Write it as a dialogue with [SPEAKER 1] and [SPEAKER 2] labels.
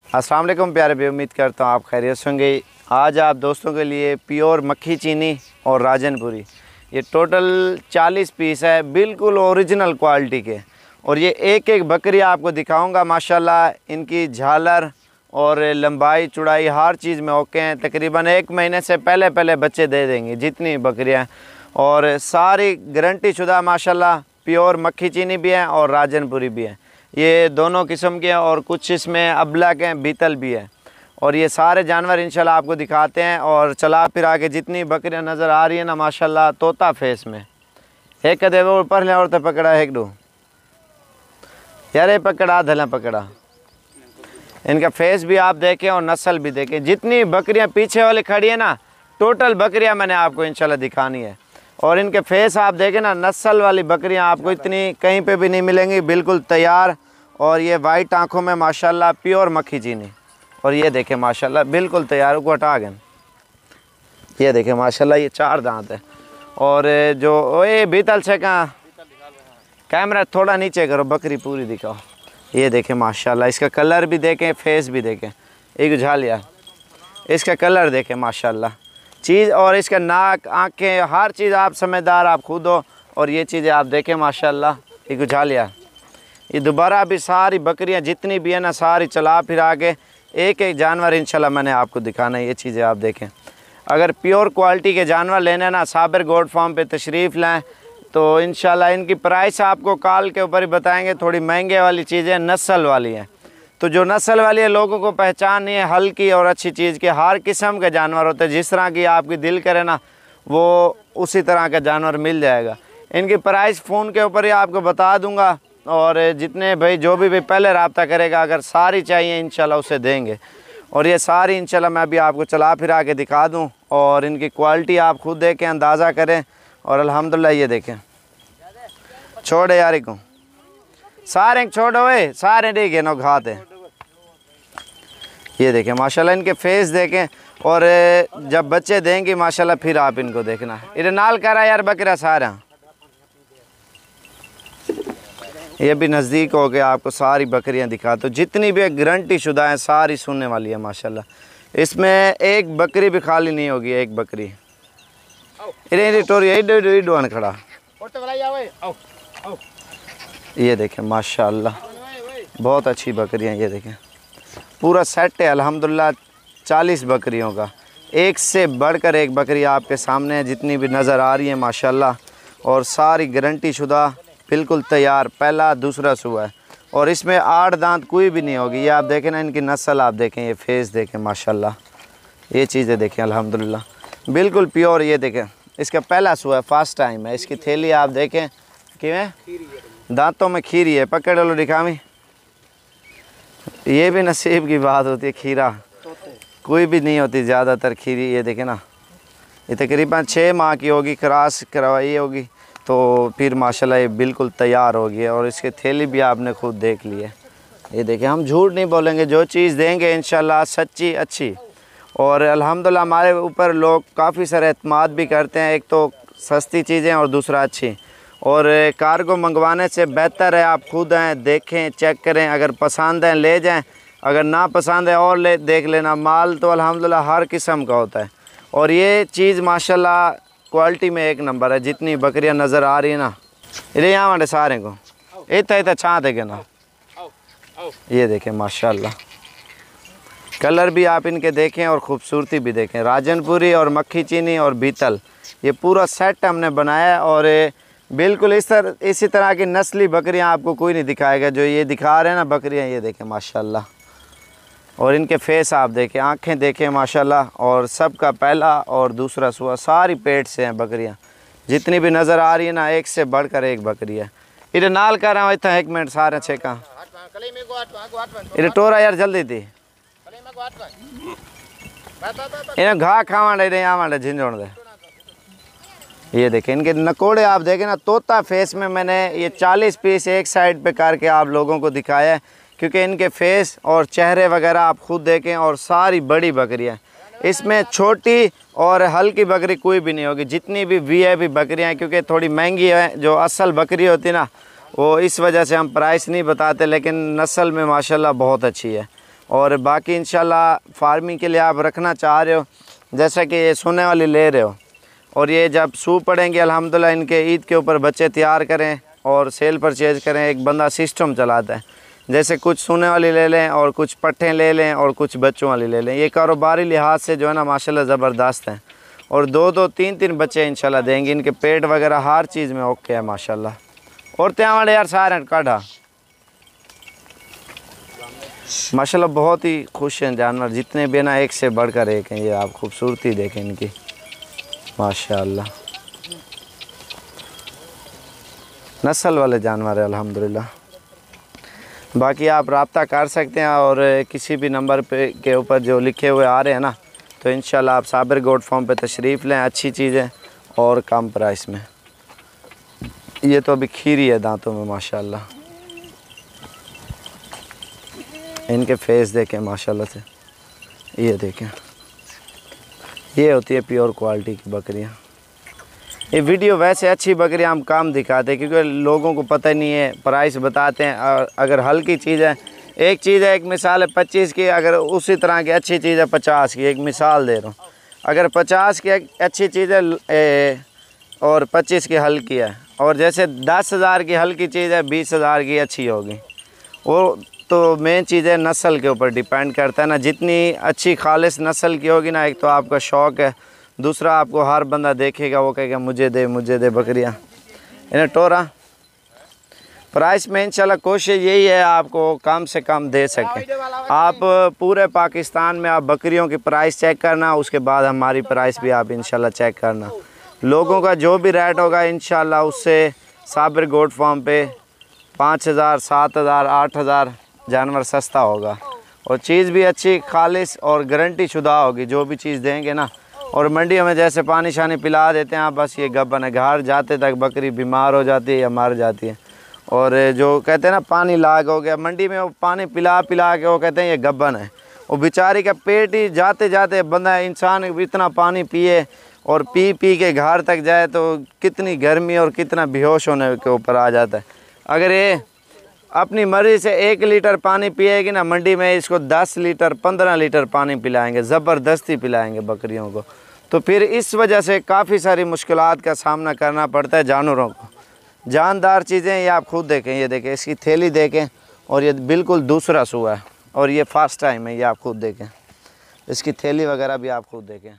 [SPEAKER 1] अस्सलाम वालेकुम प्यारे भाई, उम्मीद करता हूँ आप खैरियत से होंगे। आज आप दोस्तों के लिए प्योर मक्खी चीनी और राजनपुरी, ये टोटल 40 पीस है, बिल्कुल ओरिजिनल क्वालिटी के। और ये एक एक बकरी आपको दिखाऊंगा। माशाल्लाह इनकी झालर और लंबाई चौड़ाई हर चीज़ में ओके हैं। तकरीबन 1 महीने से पहले पहले बच्चे दे देंगी जितनी बकरियाँ, और सारी गारंटी शुदा माशाल्लाह प्योर मक्खी चीनी भी है और राजनपुरी भी है। ये दोनों किस्म के हैं और कुछ इसमें अबला के बीतल भी है। और ये सारे जानवर इंशाल्लाह आपको दिखाते हैं। और चला फिरा के जितनी बकरियां नज़र आ रही है ना माशाल्लाह तोता फेस में। एक कदे वो ऊपर ले और तो पकड़ा एक दो यार, ये पकड़ा धला पकड़ा। इनका फेस भी आप देखें और नस्ल भी देखें। जितनी बकरियां पीछे वाली खड़ी है ना, टोटल बकरियां मैंने आपको इंशाल्लाह दिखानी है। और इनके फेस आप देखें ना, नस्ल वाली बकरियां आपको इतनी कहीं पे भी नहीं मिलेंगी, बिल्कुल तैयार। और ये वाइट आंखों में माशाल्लाह प्योर मक्खी चीनी। और ये देखें माशाल्लाह बिल्कुल तैयार को हटा गए। ये देखें माशाल्लाह ये 4 दांत है। और जो ये बीतल से कहाँ, कैमरा थोड़ा नीचे करो, बकरी पूरी दिखाओ। ये देखें माशाल्लाह इसका कलर भी देखें, फेस भी देखें। एक झालिया इसका कलर देखें माशाल्लाह चीज़, और इसका नाक आँखें हर चीज़ आप समझदार आप खुद हो। और ये चीज़ें आप देखें माशाल्लाह एक झालिया। ये दोबारा भी सारी बकरियां जितनी भी है ना सारी चला फिरा के एक एक जानवर इंशाल्लाह मैंने आपको दिखाना है। ये चीज़ें आप देखें। अगर प्योर क्वालिटी के जानवर लेने ना साबिर गोट फार्म पे तशरीफ़ लाएँ तो इंशाल्लाह इनकी प्राइस आपको कॉल के ऊपर ही बताएंगे। थोड़ी महंगे वाली चीज़ें नस्ल वाली हैं, तो जो नस्ल वाली है लोगों को पहचान नहीं है। हल्की और अच्छी चीज़ के हर किस्म के जानवर होते हैं, जिस तरह की आपकी दिल करे ना वो उसी तरह का जानवर मिल जाएगा। इनकी प्राइस फ़ोन के ऊपर ही आपको बता दूंगा। और जितने भाई जो भी पहले रब्ता करेगा, अगर सारी चाहिए इंशाल्लाह उसे देंगे। और ये सारी इंशाल्लाह मैं अभी आपको चला फिरा के दिखा दूं। और इनकी क्वालिटी आप खुद देखें, अंदाज़ा करें। और अल्हम्दुलिल्लाह ये देखें, छोड़े यारी को सारे छोड़ो वे सारे देखे नो खाते। ये देखें माशाल्लाह इनके फेस देखें। और जब बच्चे देंगे माशाल्लाह फिर आप इनको देखना। इधर नाल करा यार बकरा सारा। ये भी नज़दीक हो गया, आपको सारी बकरियां दिखा। तो जितनी भी गारंटी शुदा है सारी सुनने वाली है माशाल्लाह। इसमें एक बकरी भी खाली नहीं होगी, एक बकरी। इधर टोरी खड़ा। ये देखें माशाल्लाह बहुत अच्छी बकरियां। ये देखें पूरा सेट है अल्हम्दुलिल्लाह 40 बकरियों का। एक से बढ़कर एक बकरी आपके सामने है, जितनी भी नज़र आ रही है माशाल्लाह। और सारी गारंटी शुदा बिल्कुल तैयार, पहला दूसरा सुआ है। और इसमें 8 दांत कोई भी नहीं होगी। ये आप देखें ना, इनकी नस्ल आप देखें, ये फेस देखें माशाल्लाह। ये चीज़ें देखें अल्हम्दुलिल्लाह बिल्कुल प्योर। ये देखें इसका पहला सुआ है, फर्स्ट टाइम है। इसकी थैली आप देखें किवें दांतों में खीरी है। पकड़ लो दिखावी। ये भी नसीब की बात होती है, खीरा कोई भी नहीं होती ज़्यादातर खीरी। ये देखें ना, ये तकरीबन 6 माह की होगी, क्रॉस करवाई होगी तो फिर माशाल्लाह ये बिल्कुल तैयार हो गई है। और इसकी थैली भी आपने खुद देख ली है। ये देखें, हम झूठ नहीं बोलेंगे, जो चीज़ देंगे इंशाल्लाह सच्ची अच्छी। और अल्हम्दुलिल्लाह हमारे ऊपर लोग काफ़ी सारे एतमाद भी करते हैं। एक तो सस्ती चीज़ें और दूसरा अच्छी। और कार्गो मंगवाने से बेहतर है आप खुद हैं, देखें, चेक करें। अगर पसंद है ले जाएं, अगर ना पसंद है और ले देख लेना। माल तो अल्हम्दुलिल्लाह हर किस्म का होता है। और ये चीज़ माशाल्लाह क्वालिटी में एक नंबर है। जितनी बकरियां नज़र आ रही है ना, इधर यहाँ वाले सारे को इतना छाँ देखे ना। ये देखें माशाल्लाह कलर भी आप इनके देखें और ख़ूबसूरती भी देखें। राजनपुरी और मक्खी चीनी और बीतल ये पूरा सेट हमने बनाया है। और बिल्कुल इसी तरह की नस्ली बकरियां आपको कोई नहीं दिखाएगा जो ये दिखा रहे हैं ना बकरियां। ये देखें माशाल्लाह। और इनके फेस आप देखें, आंखें देखें माशाल्लाह। और सबका पहला और दूसरा सुआ सारी पेट से हैं बकरियां। जितनी भी नज़र आ रही है ना, एक से बढ़कर एक बकरी है। इधर नाल कर रहा हूँ इतना 1 मिनट सारे छे का इधर टोरा यार जल्दी थी इन्हें घा खावा यहाँ झिंझोड़ दे। ये देखें इनके नकोड़े आप देखें ना, तोता फेस में मैंने ये 40 पीस एक साइड पे करके आप लोगों को दिखाया है। क्योंकि इनके फेस और चेहरे वगैरह आप खुद देखें। और सारी बड़ी बकरियां, इसमें छोटी और हल्की बकरी कोई भी नहीं होगी। जितनी भी वीआईपी बकरियां, क्योंकि थोड़ी महंगी है, जो असल बकरी होती है ना, वो इस वजह से हम प्राइस नहीं बताते। लेकिन नस्ल में माशाल्लाह बहुत अच्छी है। और बाकी इंशाल्लाह फार्मिंग के लिए आप रखना चाह रहे हो, जैसा कि ये सोने वाली ले रहे हो, और ये जब सूप पड़ेंगे अल्हम्दुलिल्लाह इनके ईद के ऊपर बच्चे तैयार करें और सेल परचेज़ करें। एक बंदा सिस्टम चलाता है, जैसे कुछ सोने वाली ले लें और कुछ पट्ठे ले लें और कुछ बच्चों वाली ले लें। ये कारोबारी लिहाज से जो है ना माशाल्लाह ज़बरदस्त है, और 2-2 3-3 बच्चे इंशाल्लाह देंगे। इनके पेट वगैरह हर चीज़ में ओके है माशाल्लाह। और त्यावाड़े यार सारे काढ़ा माशाल्लाह बहुत ही खुश हैं जानवर, जितने भी ना एक से बढ़कर एक हैं। ये आप खूबसूरती देखें इनकी माशाल्लाह, नस्ल वाले जानवर है अल्हम्दुलिल्लाह। बाकी आप रब्ता कर सकते हैं, और किसी भी नंबर पे के ऊपर जो लिखे हुए आ रहे हैं ना, तो इंशाल्लाह आप साबिर गोट फार्म पे तशरीफ़ लें। अच्छी चीज़ है और कम प्राइस में। ये तो अभी खीरी है दांतों में माशाल्लाह। इनके फेस देखें माशाल्लाह से, ये देखें, ये होती है प्योर क्वालिटी की बकरियां। ये वीडियो वैसे अच्छी बकरियां हम कम दिखाते हैं क्योंकि लोगों को पता नहीं है, प्राइस बताते हैं। अगर हल्की चीज़ है, एक चीज़ है, एक मिसाल है 25 की, अगर उसी तरह की अच्छी चीज़ है 50 की, एक मिसाल दे रहा हूँ। अगर 50 की अच्छी चीज़ है और 25 की हल्की है, और जैसे 10,000 की हल्की चीज़ है 20,000 की अच्छी होगी। वो तो मेन चीज़ है नस्ल के ऊपर डिपेंड करता है ना, जितनी अच्छी खालिस नस्ल की होगी ना, एक तो आपका शौक़ है, दूसरा आपको हर बंदा देखेगा वो कहेगा मुझे दे बकरियाँ। इन्हें टोरा प्राइस में इंशाल्लाह कोशिश यही है आपको कम से कम दे सकें। आप पूरे पाकिस्तान में आप बकरियों की प्राइस चेक करना, उसके बाद हमारी प्राइस भी आप इंशाल्लाह चेक करना। लोगों का जो भी रेट होगा इंशाल्लाह उससे साबिर गोट फार्म पे 5,000 7,000 8,000 जानवर सस्ता होगा, और चीज़ भी अच्छी खालिस और गारंटी शुदा होगी जो भी चीज़ देंगे ना। और मंडियों में जैसे पानी शानी पिला देते हैं आप, बस ये गब्बन है, घर जाते तक बकरी बीमार हो जाती है या मर जाती है। और जो कहते हैं ना पानी लाग हो गया, मंडी में वो पानी पिला के वो कहते हैं ये गब्बन है। वो बेचारी का पेट ही जाते जाते बंदा इंसान इतना पानी पिए और पी के घर तक जाए तो कितनी गर्मी और कितना बेहोश होने के ऊपर आ जाता है। अगर ये अपनी मर्ज़ी से 1 लीटर पानी पिएगी ना, मंडी में इसको 10 लीटर 15 लीटर पानी पिलाएंगे, ज़बरदस्ती पिलाएंगे बकरियों को। तो फिर इस वजह से काफ़ी सारी मुश्किलात का सामना करना पड़ता है जानवरों को। जानदार चीज़ें ये आप खुद देखें, ये देखें इसकी थैली देखें, और ये बिल्कुल दूसरा सूआ है, और ये फर्स्ट टाइम है, ये आप खुद देखें, इसकी थैली वगैरह भी आप खुद देखें।